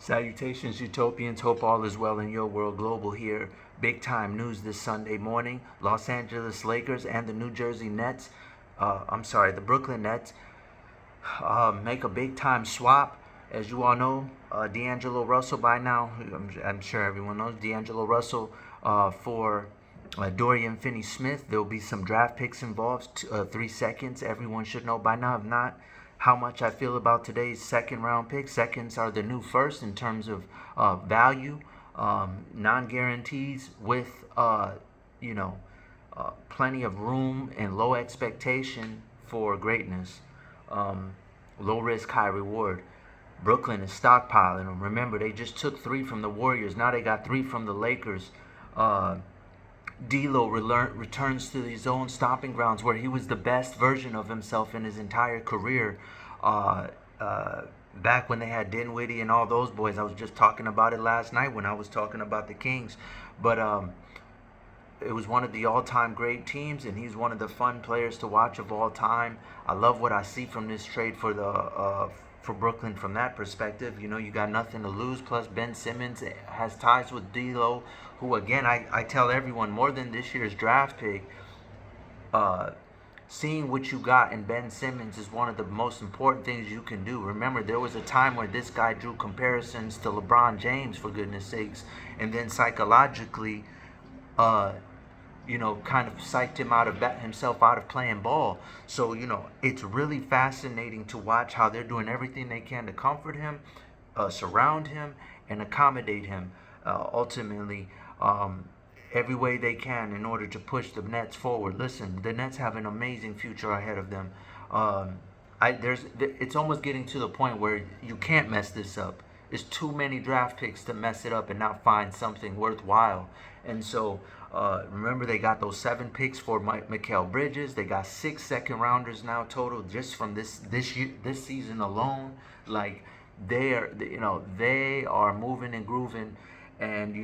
Salutations, Utopians. Hope all is well in your world. Global here. Big time news this Sunday morning. Los Angeles Lakers and the New Jersey Nets, the Brooklyn Nets, make a big time swap. As you all know, DeAngelo Russell by now, I'm sure everyone knows DeAngelo Russell for Dorian Finney-Smith. There will be some draft picks involved, 3 seconds. Everyone should know by now. If not, how much I feel about today's second round pick. Seconds are the new first in terms of value, non-guarantees with, plenty of room and low expectation for greatness. Low risk, high reward. Brooklyn is stockpiling them. Remember, they just took 3 from the Warriors. Now they got 3 from the Lakers. D'Lo returns to his own stomping grounds where he was the best version of himself in his entire career. Back when they had Dinwiddie and all those boys. I was just talking about it last night when I was talking about the Kings. But it was one of the all-time great teams, and he's one of the fun players to watch of all time. I love what I see from this trade for Brooklyn from that perspective. You know, you got nothing to lose. Plus, Ben Simmons has ties with D'Lo, who, again, I tell everyone, more than this year's draft pick, seeing what you got in Ben Simmons is one of the most important things you can do. Remember, there was a time where this guy drew comparisons to LeBron James, for goodness sakes, and then psychologically, kind of psyched himself out of playing ball. So, it's really fascinating to watch how they're doing everything they can to comfort him, surround him, and accommodate him. Ultimately, every way they can in order to push the Nets forward. Listen, the Nets have an amazing future ahead of them. It's almost getting to the point where you can't mess this up. There's too many draft picks to mess it up and not find something worthwhile. And so, remember, they got those 7 picks for Mikal Bridges. They got 6 second rounders now total just from this season alone. Like, they are moving and grooving, and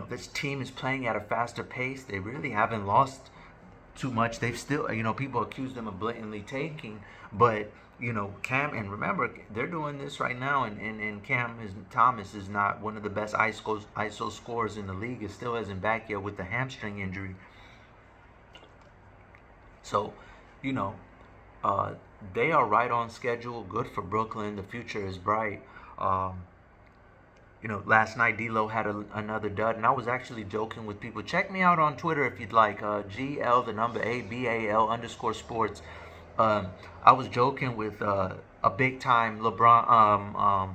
this team is playing at a faster pace. They really haven't lost too much. They've still, people accuse them of blatantly taking, but Cam, and remember, they're doing this right now, and Thomas is not one of the best ISO scorers in the league. It still hasn't back yet with the hamstring injury. So, they are right on schedule. Good for Brooklyn. The future is bright. Last night D'Lo had another dud, and I was actually joking with people. Check me out on Twitter if you'd like. GL_ABAL_sports. I was joking with a big time DeAngelo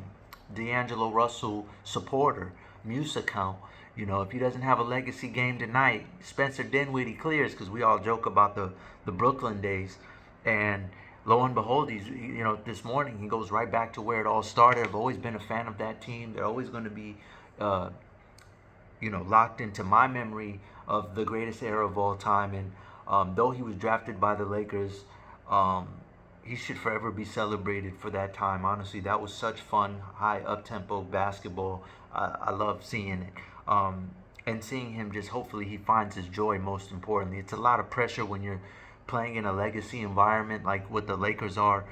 Russell supporter, Muse account. If he doesn't have a legacy game tonight, Spencer Dinwiddie clears, because we all joke about the Brooklyn days. And lo and behold, this morning he goes right back to where it all started. I've always been a fan of that team. They're always going to be, locked into my memory of the greatest era of all time. And though he was drafted by the Lakers, he should forever be celebrated for that time. Honestly, that was such fun, high up-tempo basketball. I love seeing it. And seeing him, just hopefully he finds his joy, most importantly. It's a lot of pressure when you're playing in a legacy environment like what the Lakers are.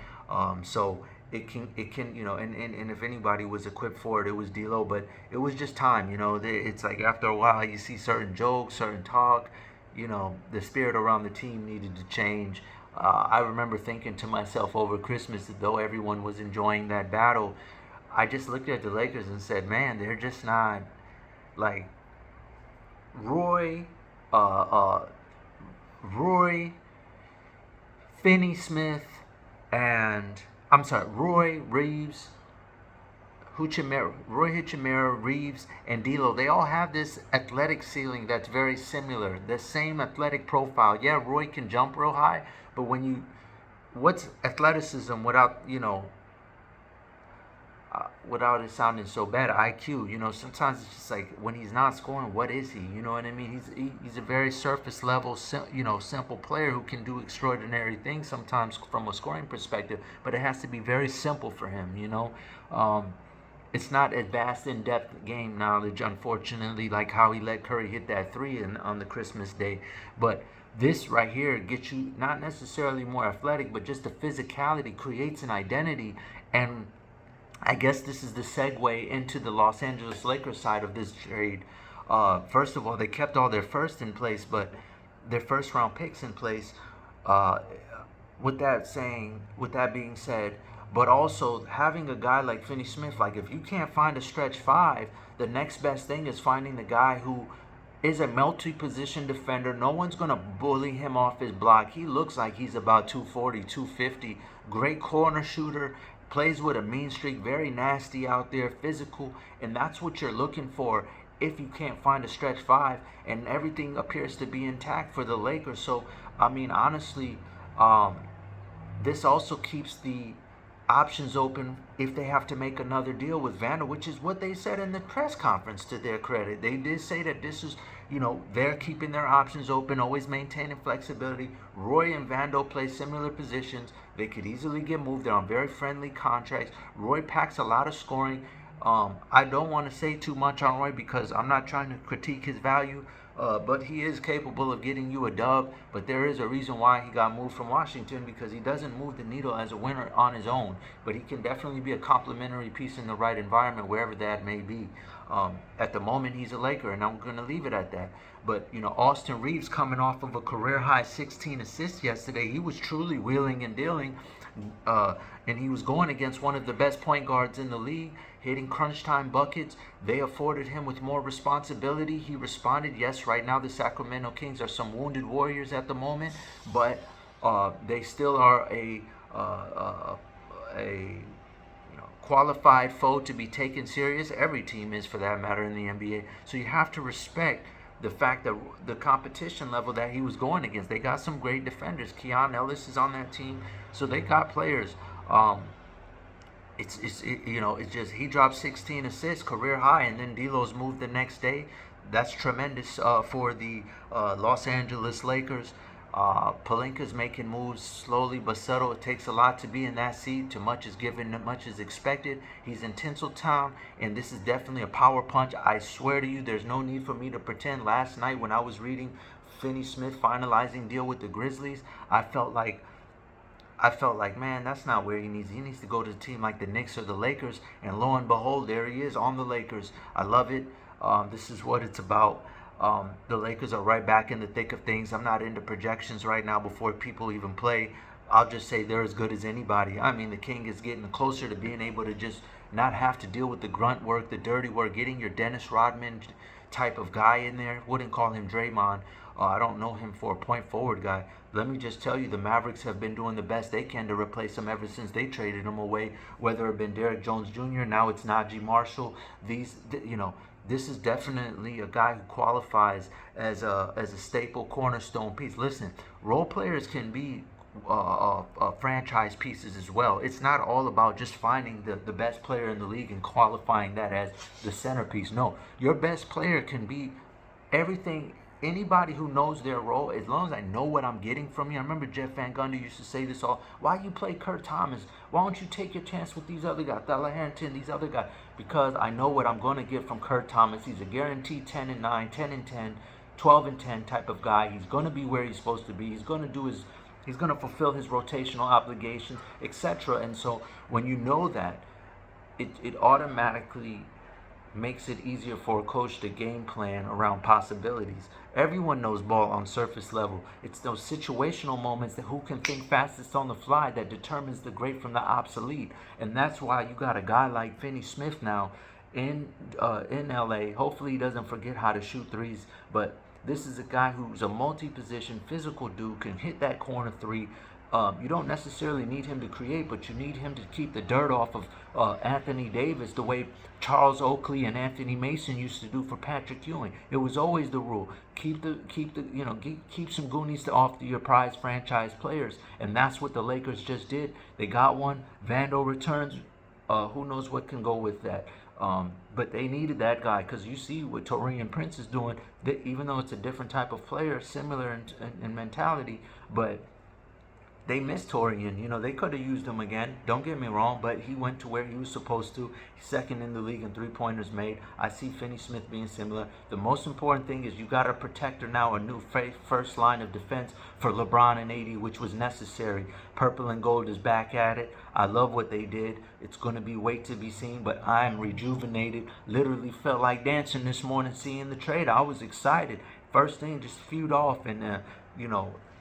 So it can, and if anybody was equipped for it, it was D'Lo. But it was just time, It's like after a while you see certain jokes, certain talk. The spirit around the team needed to change. I remember thinking to myself over Christmas that though everyone was enjoying that battle, I just looked at the Lakers and said, man, they're just not like Roy Finney-Smith, and Roy Hachimura, Reeves, and D'Lo. They all have this athletic ceiling that's very similar. The same athletic profile. Yeah, Roy can jump real high, but what's athleticism without without it sounding so bad, IQ. Sometimes it's just like when he's not scoring, what is he? You know what I mean? He's a very surface level, simple player who can do extraordinary things sometimes from a scoring perspective, but it has to be very simple for him. It's not a vast, in-depth game knowledge, unfortunately, like how he let Curry hit that 3 on the Christmas day. But this right here gets you not necessarily more athletic, but just the physicality creates an identity, and I guess this is the segue into the Los Angeles Lakers side of this trade. First of all, they kept all their first in place, but their first round picks in place. Uh, with that being said, but also having a guy like Finney Smith, like if you can't find a stretch five, the next best thing is finding the guy who is a multi-position defender. No one's going to bully him off his block. He looks like he's about 240, 250. Great corner shooter. Plays with a mean streak. Very nasty out there. Physical. And that's what you're looking for if you can't find a stretch five. And everything appears to be intact for the Lakers. So, I mean, honestly, this also keeps the options open if they have to make another deal with Vandal, which is what they said in the press conference, to their credit. They did say that this is, they're keeping their options open, always maintaining flexibility. Roy and Vandal play similar positions. They could easily get moved. They're on very friendly contracts. Roy packs a lot of scoring. I don't want to say too much on Roy because I'm not trying to critique his value. But he is capable of getting you a dub. But there is a reason why he got moved from Washington, because he doesn't move the needle as a winner on his own. But he can definitely be a complementary piece in the right environment, wherever that may be. At the moment, he's a Laker, and I'm going to leave it at that. But, Austin Reeves coming off of a career-high 16 assists yesterday. He was truly wheeling and dealing. And he was going against one of the best point guards in the league, hitting crunch time buckets. They afforded him with more responsibility. He responded. Yes, right now the Sacramento Kings are some wounded warriors at the moment, but they still are a qualified foe to be taken serious. Every team is, for that matter, in the NBA. So you have to respect the fact that the competition level that he was going against. They got some great defenders. Keon Ellis is on that team, so they got players. It's just he dropped 16 assists, career high, and then D'Lo's moved the next day. That's tremendous for the Los Angeles Lakers. Pelinka's making moves slowly but subtle. It takes a lot to be in that seat. Too much is given, much is expected. He's in Tinseltown, and this is definitely a power punch. I swear to you, there's no need for me to pretend. Last night when I was reading Finney Smith finalizing deal with the Grizzlies, I felt like, man, that's not where he needs. He needs to go to a team like the Knicks or the Lakers. And lo and behold, there he is on the Lakers. I love it. This is what it's about. The Lakers are right back in the thick of things. I'm not into projections right now before people even play. I'll just say they're as good as anybody. I mean, the King is getting closer to being able to just not have to deal with the grunt work, the dirty work, getting your Dennis Rodman type of guy in there. Wouldn't call him Draymond. I don't know him for a point forward guy. Let me just tell you, the Mavericks have been doing the best they can to replace him ever since they traded him away. Whether it been Derrick Jones Jr., now it's Najee Marshall. This is definitely a guy who qualifies as a staple cornerstone piece. Listen, role players can be franchise pieces as well. It's not all about just finding the best player in the league and qualifying that as the centerpiece. No, your best player can be everything. Anybody who knows their role, as long as I know what I'm getting from you. I remember Jeff Van Gundy used to say this all. Why you play Kurt Thomas? Why don't you take your chance with these other guys, Tyler Harrington, these other guys? Because I know what I'm going to get from Kurt Thomas. He's a guaranteed 10 and 9, 10 and 10, 12 and 10 type of guy. He's going to be where he's supposed to be. He's going to fulfill his rotational obligations, etc. And so when you know that, it automatically makes it easier for a coach to game plan around possibilities. Everyone knows ball on surface level. It's those situational moments that who can think fastest on the fly that determines the great from the obsolete. And that's why you got a guy like Finney Smith now in LA. Hopefully he doesn't forget how to shoot threes, but this is a guy who's a multi-position physical dude, can hit that corner three. You don't necessarily need him to create, but you need him to keep the dirt off of Anthony Davis, the way Charles Oakley and Anthony Mason used to do for Patrick Ewing. It was always the rule: keep some goonies off your prize franchise players, and that's what the Lakers just did. They got one. Vandal returns. Who knows what can go with that? But they needed that guy, because you see what Taurean Prince is doing. Even though it's a different type of player, similar in mentality, but they missed Torian. They could have used him again. Don't get me wrong, but he went to where he was supposed to. He's second in the league in three-pointers made. I see Finney Smith being similar. The most important thing is you got a protector now, a new first line of defense for LeBron and AD, which was necessary. Purple and gold is back at it. I love what they did. It's going to be wait to be seen, but I'm rejuvenated. Literally felt like dancing this morning seeing the trade. I was excited. First thing, just feud off, and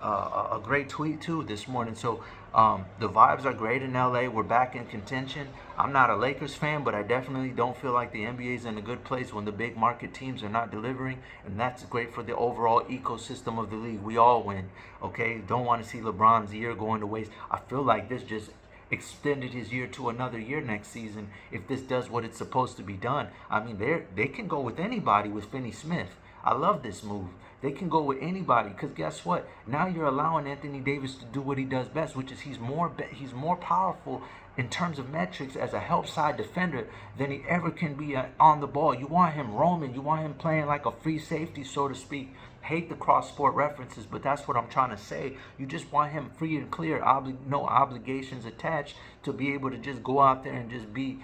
a great tweet too this morning. So the vibes are great in LA. We're back in contention. I'm not a Lakers fan, but I definitely don't feel like the NBA is in a good place when the big market teams are not delivering, and that's great for the overall ecosystem of the league. We all win. Okay, don't want to see LeBron's year going to waste. I feel like this just extended his year to another year next season if this does what it's supposed to be done. I mean, they can go with anybody with Finney Smith. I love this move. They can go with anybody, because guess what? Now you're allowing Anthony Davis to do what he does best, which is he's more powerful in terms of metrics as a help side defender than he ever can be on the ball. You want him roaming. You want him playing like a free safety, so to speak. Hate the cross-sport references, but that's what I'm trying to say. You just want him free and clear, no obligations attached, to be able to just go out there and just be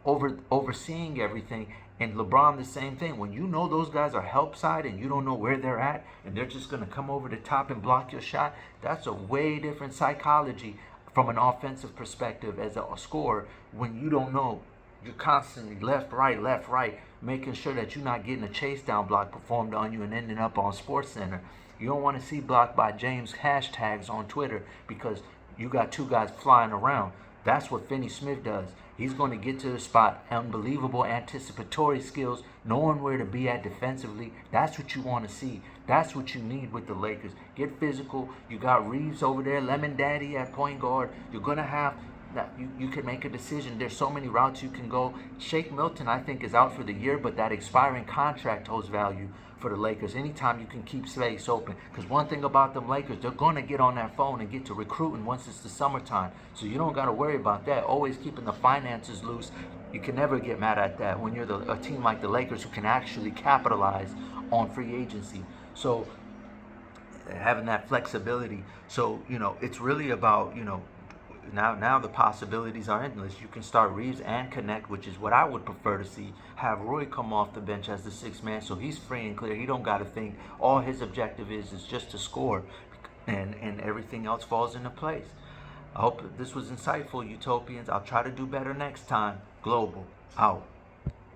overseeing everything. And LeBron, the same thing. When you know those guys are help side and you don't know where they're at, and they're just going to come over the top and block your shot, that's a way different psychology from an offensive perspective as a scorer. When you don't know, you're constantly left, right, making sure that you're not getting a chase down block performed on you and ending up on SportsCenter. You don't want to see blocked by James hashtags on Twitter because you got two guys flying around. That's what Finney Smith does. He's going to get to the spot, unbelievable anticipatory skills, knowing where to be at defensively. That's what you want to see. That's what you need with the Lakers. Get physical. You got Reeves over there, Lemon Daddy at point guard. You're going to have that. You can make a decision. There's so many routes you can go. Shake Milton, I think, is out for the year, but that expiring contract holds value for the Lakers. Anytime you can keep space open. Because one thing about them Lakers, they're going to get on that phone and get to recruiting once it's the summertime. So you don't got to worry about that. Always keeping the finances loose. You can never get mad at that when you're a team like the Lakers who can actually capitalize on free agency. So having that flexibility. So, it's really about, now the possibilities are endless. You can start Reeves and connect, which is what I would prefer to see. Have Roy come off the bench as the sixth man, so he's free and clear. He don't got to think. All his objective is just to score, and everything else falls into place. I hope this was insightful, Utopians. I'll try to do better next time. Global out.